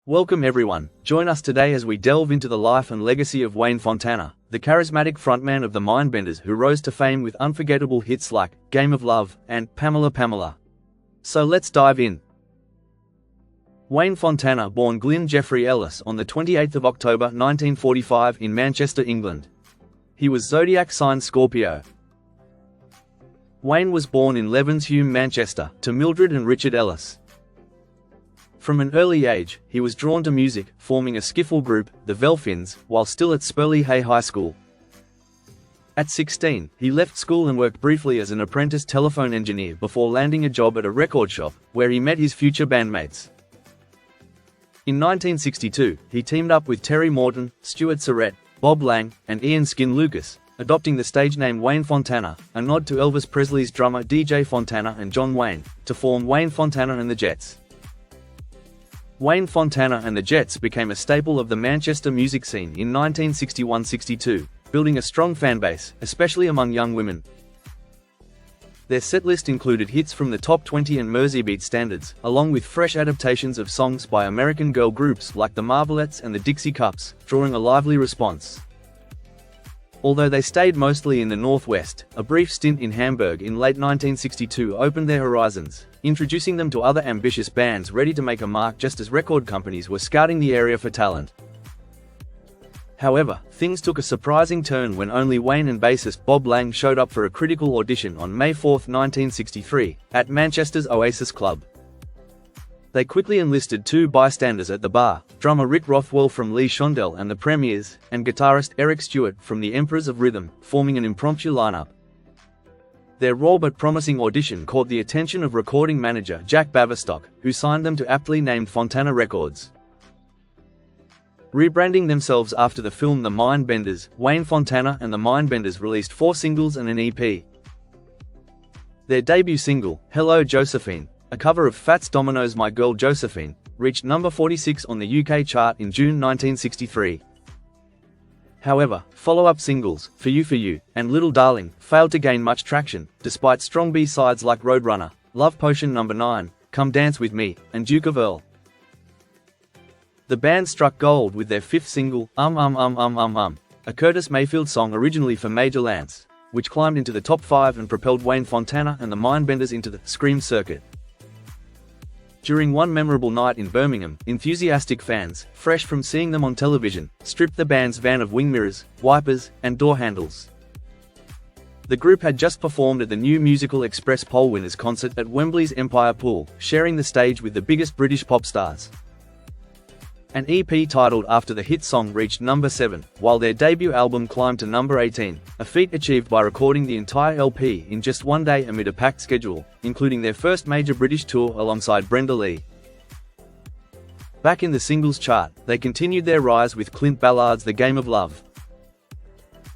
Welcome everyone, join us today as we delve into the life and legacy of Wayne Fontana, the charismatic frontman of the Mindbenders who rose to fame with unforgettable hits like Game of Love and Pamela Pamela. So let's dive in. Wayne Fontana, born Glyn Jeffrey Ellis on the 28th of October 1945 in Manchester, England. He was zodiac sign Scorpio. Wayne was born in Levenshulme, Manchester, to Mildred and Richard Ellis. From an early age, he was drawn to music, forming a skiffle group, the Velfins, while still at Spurley Hay High School. At 16, he left school and worked briefly as an apprentice telephone engineer before landing a job at a record shop, where he met his future bandmates. In 1962, he teamed up with Terry Morton, Stuart Surrett, Bob Lang, and Ian Skin Lucas, adopting the stage name Wayne Fontana, a nod to Elvis Presley's drummer DJ Fontana and John Wayne, to form Wayne Fontana and the Jets. Wayne Fontana and the Jets became a staple of the Manchester music scene in 1961-62, building a strong fanbase, especially among young women. Their setlist included hits from the top 20 and Merseybeat standards, along with fresh adaptations of songs by American girl groups like the Marvelettes and the Dixie Cups, drawing a lively response. Although they stayed mostly in the Northwest, a brief stint in Hamburg in late 1962 opened their horizons, introducing them to other ambitious bands ready to make a mark just as record companies were scouting the area for talent. However, things took a surprising turn when only Wayne and bassist Bob Lang showed up for a critical audition on May 4, 1963, at Manchester's Oasis Club. They quickly enlisted two bystanders at the bar, drummer Rick Rothwell from Lee Shondell and the Premiers, and guitarist Eric Stewart from the Emperors of Rhythm, forming an impromptu lineup. Their raw but promising audition caught the attention of recording manager Jack Baverstock, who signed them to aptly named Fontana Records. Rebranding themselves after the film The Mindbenders, Wayne Fontana and the Mindbenders released 4 singles and an EP. Their debut single, Hello Josephine, a cover of Fats Domino's My Girl Josephine, reached number 46 on the UK chart in June 1963. However, follow-up singles, For You, and Little Darling, failed to gain much traction, despite strong B-sides like Roadrunner, Love Potion No. 9, Come Dance With Me, and Duke of Earl. The band struck gold with their 5th single, a Curtis Mayfield song originally for Major Lance, which climbed into the top 5 and propelled Wayne Fontana and the Mindbenders into the Scream circuit. During one memorable night in Birmingham, enthusiastic fans, fresh from seeing them on television, stripped the band's van of wing mirrors, wipers, and door handles. The group had just performed at the New Musical Express Poll Winners concert at Wembley's Empire Pool, sharing the stage with the biggest British pop stars. An EP titled after the hit song reached number 7, while their debut album climbed to number 18, a feat achieved by recording the entire LP in just one day amid a packed schedule, including their first major British tour alongside Brenda Lee. Back in the singles chart, they continued their rise with Clint Ballard's The Game of Love.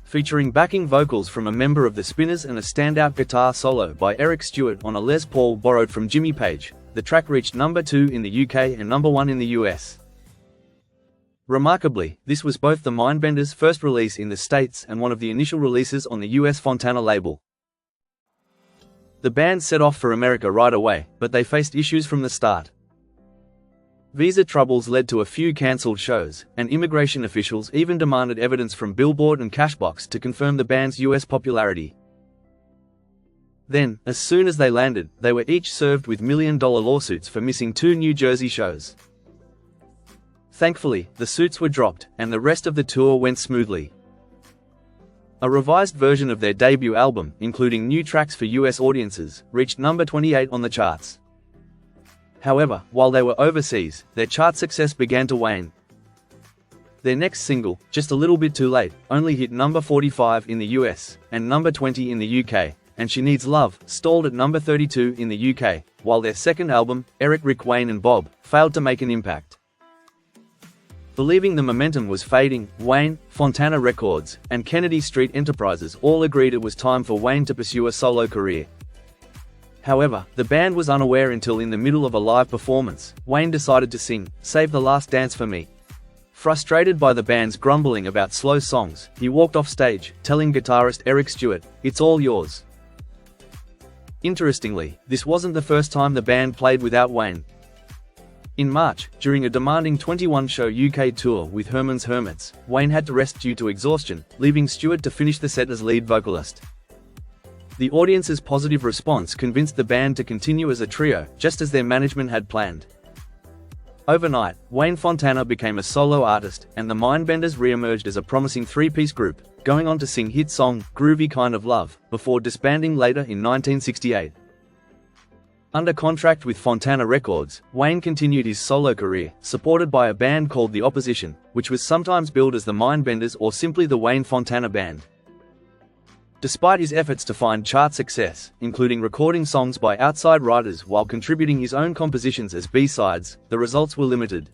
Featuring backing vocals from a member of the Spinners and a standout guitar solo by Eric Stewart on a Les Paul borrowed from Jimmy Page, the track reached number 2 in the UK and number 1 in the US. Remarkably, this was both the Mindbenders' first release in the States and one of the initial releases on the US Fontana label. The band set off for America right away, but they faced issues from the start. Visa troubles led to a few cancelled shows, and immigration officials even demanded evidence from Billboard and Cashbox to confirm the band's US popularity. Then, as soon as they landed, they were each served with million-dollar lawsuits for missing 2 New Jersey shows. Thankfully, the suits were dropped, and the rest of the tour went smoothly. A revised version of their debut album, including new tracks for US audiences, reached number 28 on the charts. However, while they were overseas, their chart success began to wane. Their next single, Just a Little Bit Too Late, only hit number 45 in the US, and number 20 in the UK, and She Needs Love, stalled at number 32 in the UK, while their second album, Eric, Rick, Wayne and Bob, failed to make an impact. Believing the momentum was fading, Wayne, Fontana Records, and Kennedy Street Enterprises all agreed it was time for Wayne to pursue a solo career. However, the band was unaware until in the middle of a live performance, Wayne decided to sing, Save the Last Dance for Me. Frustrated by the band's grumbling about slow songs, he walked off stage, telling guitarist Eric Stewart, It's all yours. Interestingly, this wasn't the first time the band played without Wayne. In March, during a demanding 21-show UK tour with Herman's Hermits, Wayne had to rest due to exhaustion, leaving Stewart to finish the set as lead vocalist. The audience's positive response convinced the band to continue as a trio, just as their management had planned. Overnight, Wayne Fontana became a solo artist, and the Mindbenders re-emerged as a promising three-piece group, going on to sing hit song, Groovy Kind of Love, before disbanding later in 1968. Under contract with Fontana Records, Wayne continued his solo career, supported by a band called The Opposition, which was sometimes billed as the Mindbenders or simply the Wayne Fontana Band. Despite his efforts to find chart success, including recording songs by outside writers while contributing his own compositions as B-sides, the results were limited.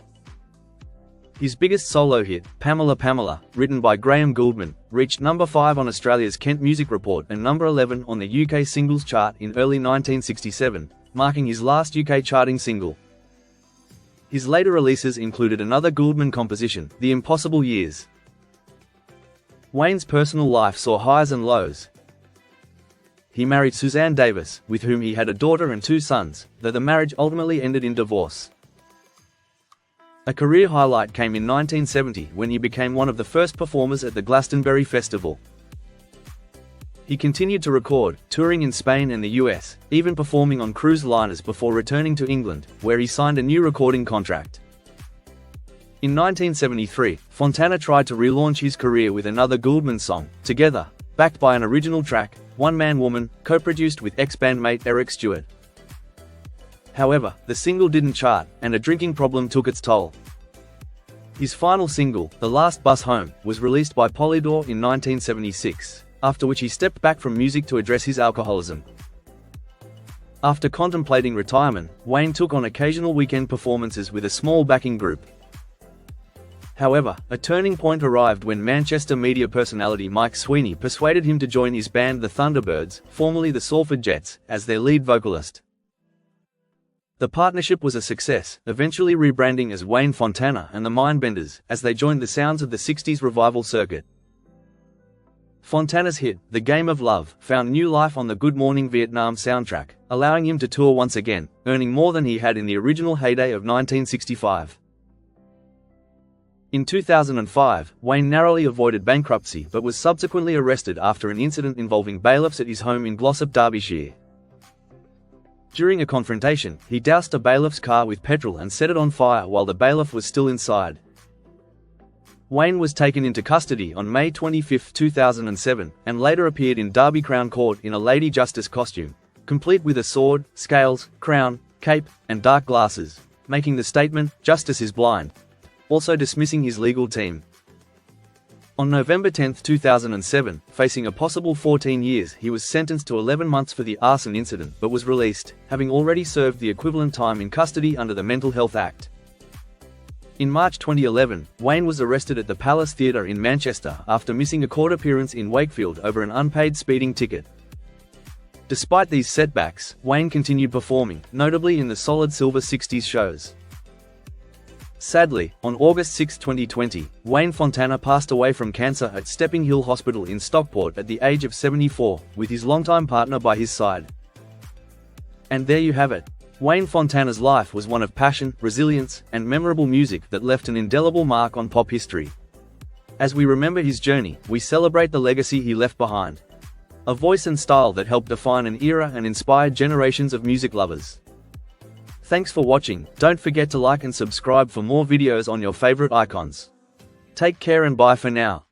His biggest solo hit, Pamela Pamela, written by Graham Gouldman, reached number 5 on Australia's Kent Music Report and number 11 on the UK singles chart in early 1967, marking his last UK charting single. His later releases included another Gouldman composition, The Impossible Years. Wayne's personal life saw highs and lows. He married Suzanne Davis, with whom he had a daughter and 2 sons, though the marriage ultimately ended in divorce. A career highlight came in 1970 when he became one of the first performers at the Glastonbury Festival. He continued to record, touring in Spain and the US, even performing on cruise liners before returning to England, where he signed a new recording contract. In 1973, Fontana tried to relaunch his career with another Gouldman song, Together, backed by an original track, One Man Woman, co-produced with ex-bandmate Eric Stewart. However, the single didn't chart, and a drinking problem took its toll. His final single, The Last Bus Home, was released by Polydor in 1976, after which he stepped back from music to address his alcoholism. After contemplating retirement, Wayne took on occasional weekend performances with a small backing group. However, a turning point arrived when Manchester media personality Mike Sweeney persuaded him to join his band the Thunderbirds, formerly the Salford Jets, as their lead vocalist. The partnership was a success, eventually rebranding as Wayne Fontana and the Mindbenders, as they joined the sounds of the 60s revival circuit. Fontana's hit, The Game of Love, found new life on the Good Morning Vietnam soundtrack, allowing him to tour once again, earning more than he had in the original heyday of 1965. In 2005, Wayne narrowly avoided bankruptcy but was subsequently arrested after an incident involving bailiffs at his home in Glossop, Derbyshire. During a confrontation, he doused a bailiff's car with petrol and set it on fire while the bailiff was still inside. Wayne was taken into custody on May 25, 2007, and later appeared in Derby Crown Court in a Lady Justice costume, complete with a sword, scales, crown, cape, and dark glasses, making the statement, "Justice is blind," also dismissing his legal team. On November 10, 2007, facing a possible 14 years, he was sentenced to 11 months for the arson incident but was released, having already served the equivalent time in custody under the Mental Health Act. In March 2011, Wayne was arrested at the Palace Theatre in Manchester after missing a court appearance in Wakefield over an unpaid speeding ticket. Despite these setbacks, Wayne continued performing, notably in the solid Silver 60s shows. Sadly, on August 6, 2020, Wayne Fontana passed away from cancer at Stepping Hill Hospital in Stockport at the age of 74, with his longtime partner by his side. And there you have it. Wayne Fontana's life was one of passion, resilience, and memorable music that left an indelible mark on pop history. As we remember his journey, we celebrate the legacy he left behind. A voice and style that helped define an era and inspired generations of music lovers. Thanks for watching. Don't forget to like and subscribe for more videos on your favorite icons. Take care and bye for now.